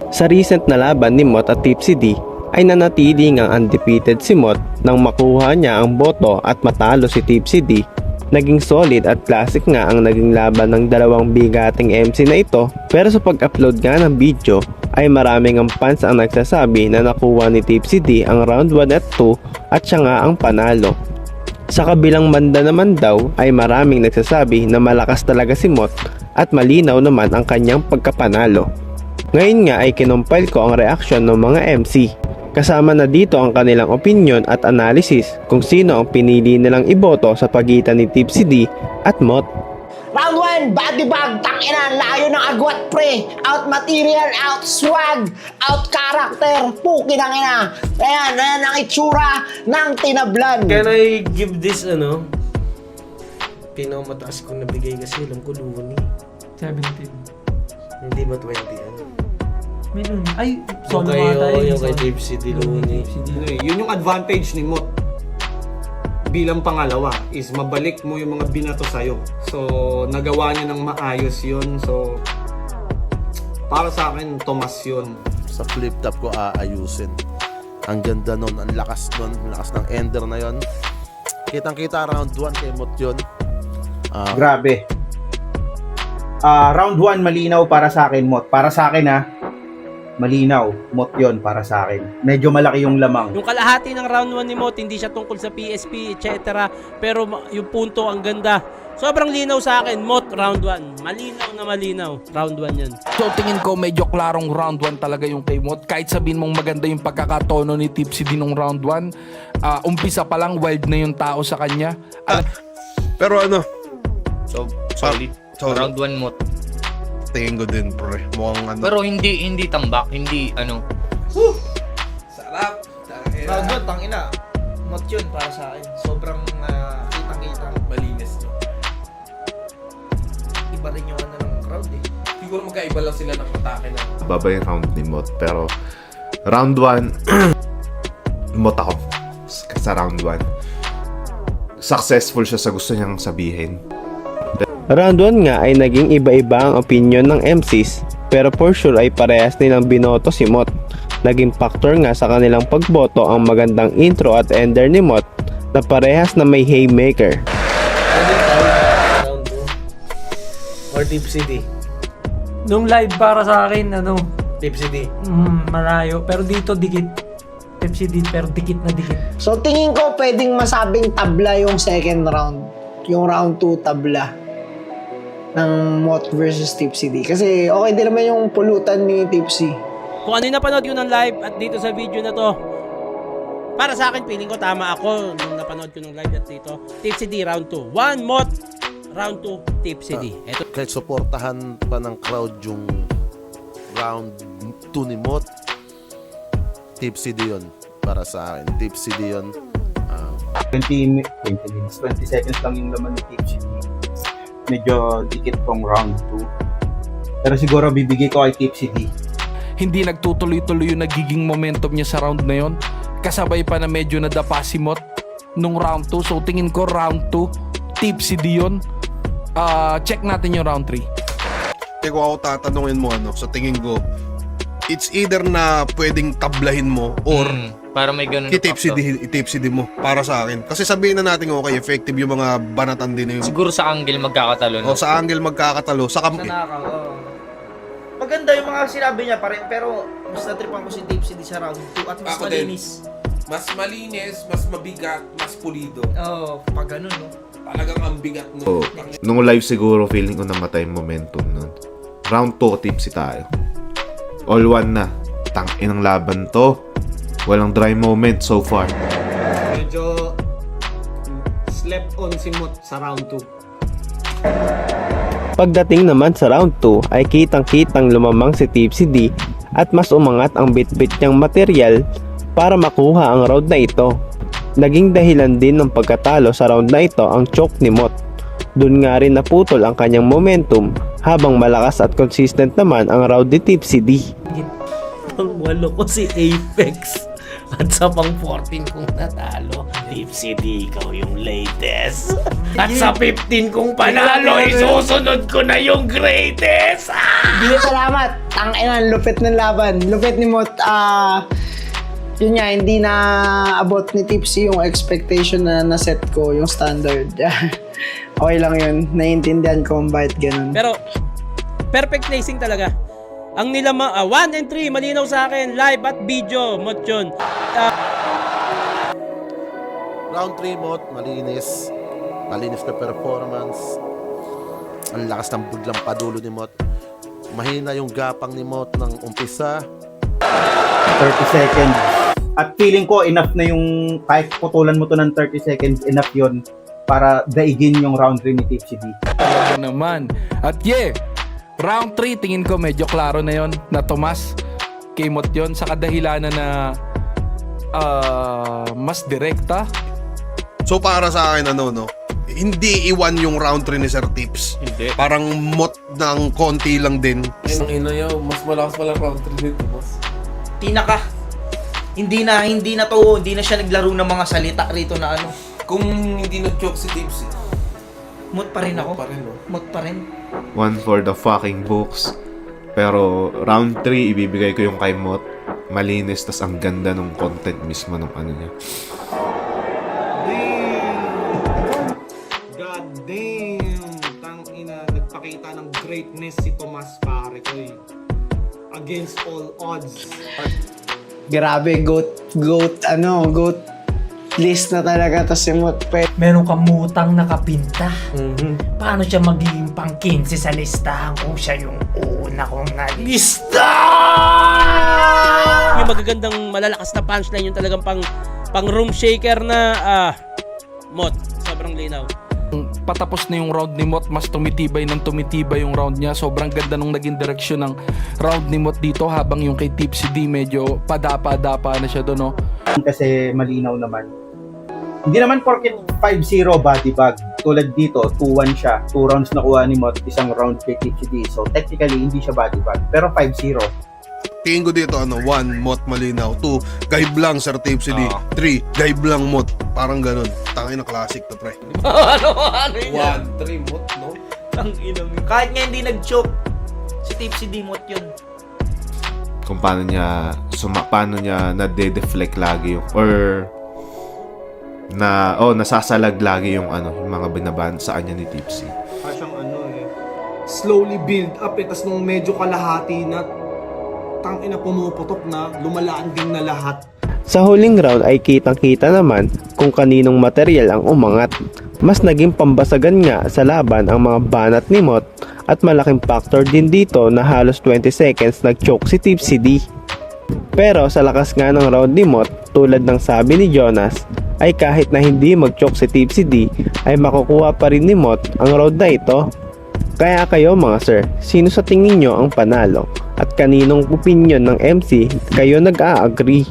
Sa recent na laban ni Mot at Tipsy D ay nanatili ngang undefeated si Mot nang makuha niya ang boto at matalo si Tipsy D. Naging solid at classic nga ang naging laban ng dalawang bigating MC na ito, pero sa pag-upload nga ng video ay maraming ang fans ang nagsasabi na nakuha ni Tipsy D ang round 1 at 2 at siya nga ang panalo. Sa kabilang banda naman daw ay maraming nagsasabi na malakas talaga si Mot at malinaw naman ang kanyang pagkapanalo. Ngayon nga ay kinumpile ko ang reaksyon ng mga MC. Kasama na dito ang kanilang opinion at analysis kung sino ang pinili nilang iboto sa pagitan ni Tipsy D at Mot. Round 1, body bag, tangina, layo ng agwat pre. Out material, out swag, out character, puki ng ina. Ayan ang itsura ng tinablan. Can I give this pinakamataas kong nabigay kasi alam ko Luni. 17. Hindi ba 20 yan? Meron. Ay, solo Yung ata yun. yung kay Tipsy D Luni. Yun yung advantage ni Mot bilang pangalawa is mabalik mo yung mga binato sa'yo. So, nagawa niya ng maayos yun. So, para sa akin, Tomas yun. Sa flip top ko aayusin. Ang ganda nun, ang lakas nun, ang lakas ng ender na yon. Kitang-kita round 1 kay Mot yun. Grabe. Round 1 malinaw para sa akin, Mot. Para sa akin malinaw, Mot yon para sa akin. Medyo malaki yung lamang. Yung kalahati ng round 1 ni Mot, hindi siya tungkol sa PSP, etc. Pero yung punto, ang ganda. Sobrang linaw sa akin, Mot, round 1. Malinaw na malinaw. Round 1 yan. So tingin ko medyo klarong round 1 talaga yung kay Mot. Kahit sabihin mong maganda yung pagkakatono ni Tipsy din nung round 1, umpisa pa lang wild na yung tao sa kanya. Pero So, solid. Round 1 Mot. tingin ko din pre. Mukhang Pero hindi tambak, hindi Sarap. Round 1, tangina. Mot yun para sa akin. Sobrang kitang-kita. Malinis. Iba rin yung ng crowd eh. Siguro magkaiba lang sila ng atake na. baba yung round ni Mot. Pero round 1 Mot ako sa round 1. Successful siya sa gusto niyang sabihin. Round 1 nga ay naging iba-iba ang opinion ng MCs, pero for sure ay parehas nilang binoto si Mot. Naging factor nga sa kanilang pagboto ang magandang intro at ender ni Mot na parehas na may haymaker. Round 2. Or Tipsy D. Nung live para sa akin, Tipsy D. malayo. Pero dito dikit. Pepsi D, pero dikit na dikit. So tingin ko pwedeng masabing tabla yung second round. Yung round 2 tabla ng Mot versus Tipsy D. Kasi okay din naman yung pulutan ni Tipsy. Kung ano yung napanood yun ng live at dito sa video na to, para sa akin, feeling ko tama ako nung napanood ko ng live at dito. Tipsy D, round 2. 1 Mot, round 2, Tipsy D. Ito. Kahit suportahan pa ng crowd yung round 2 ni Mot, Tipsy D yun para sa akin. Tipsy D yun. 20 minutes, 20 seconds lang yung laman ni Tipsy D. Medyo dikit tong round 2. Pero siguro bibigay ko kay Tipsy D. Hindi nagtutuloy-tuloy yung nagiging momentum niya sa round na yon. Kasabay pa na medyo nadapa si Mot nung round 2. So tingin ko round 2, Tipsy D yun. Check natin yung round 3. Kung ako tatanungin mo sa tingin ko, it's either na pwedeng tablahin mo or para may ganun itipsy din mo para sa akin. Kasi sabihin na natin okay, effective yung mga banatan din na yun. Siguro sa angle magkakatalo. O sa angle magkakatalo. Sa Maganda yung mga sinabi niya pa rin, pero mas natripan ko si Tipsy D sa round 2 at mas malinis. Mas malinis, mas mabigat, mas pulido. Oo, pag ganun, no? Talagang ang bigat Oh, nung live siguro feeling ko namatay yung momentum nun. Round 2 tipsy tayo. All one na. Tangin ang laban to. Walang dry moment so far. Medyo slept on si Mot sa round 2. Pagdating naman sa round 2 ay kitang-kitang lumamang si Tipsy D at mas umangat ang bit-bit niyang material para makuha ang round na ito. Naging dahilan din ng pagkatalo sa round na ito ang choke ni Mot. Doon nga rin naputol ang kanyang momentum habang malakas at consistent naman ang round ni Tipsy D. Pang 8 ko si Apex. At sa pang 14 kong natalo, Tipsy D, ikaw yung latest. At sa 15 kong panalo, isusunod ko na yung greatest. Salamat. Tangina, lupit ng laban. Lupit ni Mot. Yun nga, hindi na abot ni Tipsy yung expectation na naset ko, yung standard. Okay lang yun. Naiintindihan ko kung bakit ganun. Pero, perfect placing talaga. Ang nilamang, 1 and 3, malinaw sa akin, live at video, Mot yun. Round 3 Mot, malinis. Malinis na performance. Ang lakas ng biglang padulo ni Mot. Mahina yung gapang ni Mot ng umpisa. 30 seconds. At feeling ko enough na yung kahit putulan mo to ng 30 seconds, enough yun para daigin yung round 3 ni Tipsy D. Naman. At round 3 tingin ko medyo klaro na yon na Tomas kay Mot yun sa kadahilanan na mas direkta. So para sa akin hindi iwan yung round 3 ni Sir Tips. Hindi. Parang mot ng konti lang din. Ang ina yaw, mas malakas pala round 3 dito, boss. Tinaka. Hindi na siya naglaro ng mga salita rito na ano. Kung hindi nag-choke si Tips, Mut pa rin ako. Mut pa rin. One for the fucking books. Pero round 3, ibibigay ko yung kay Mot. Malinis, tas ang ganda ng content mismo ng ano niya. God damn! Tangina, nagpakita ng greatness si Tomas pare ko against all odds. Grabe, goat list na talaga to si Mot. Meron kang mutang nakapinta. Paano siya magiging pang 15 sa listahan kung siya yung una kong nalista? Yung magagandang malalakas na punchline, yung talagang pang room shaker na Mot. Sobrang linaw. Patapos na yung round ni Mot, mas tumitibay yung round niya. Sobrang ganda nung naging direksyon ng round ni Mot dito, habang yung kay Tipsy D medyo padapa-dapa na siya doon, no? Kasi malinaw naman. Hindi naman porket 5-0 body bag. Tulad dito, 2-1 siya. 2 rounds na kuha ni Mot, isang round kay Tipsy D. So technically, hindi siya body bag. Pero 5-0. tingin ko dito 1, Mot malinaw. 2, Guy Blanc, Sir Tipsy D. 3, Guy Blanc, Mot. Parang ganun. Tangin na classic to, pre. ano yan? 1, 3, Mot, no? Kahit nga hindi nag-choke, si Tipsy D Mot yun. Kung paano niya nade-deflect lagi yung nasasalag lagi yung yung mga binaban sa kanya ni Tipsy. Siyang slowly build up tas nung medyo kalahati na tangina pumuputok na, lumalaan din na lahat. Sa huling round ay kitang-kita naman kung kaninong material ang umangat. Mas naging pambasagan nga sa laban ang mga banat ni Mot, at malaking factor din dito na halos 20 seconds nag-choke si Tipsy D. Pero sa lakas nga ng round ni Mot, tulad ng sabi ni Jonas, ay kahit na hindi mag-choke si Tipsy D, ay makukuha pa rin ni Mot ang round na ito. Kaya kayo mga sir, sino sa tingin nyo ang panalo? At kaninong opinion ng MC kayo nag-a-agree?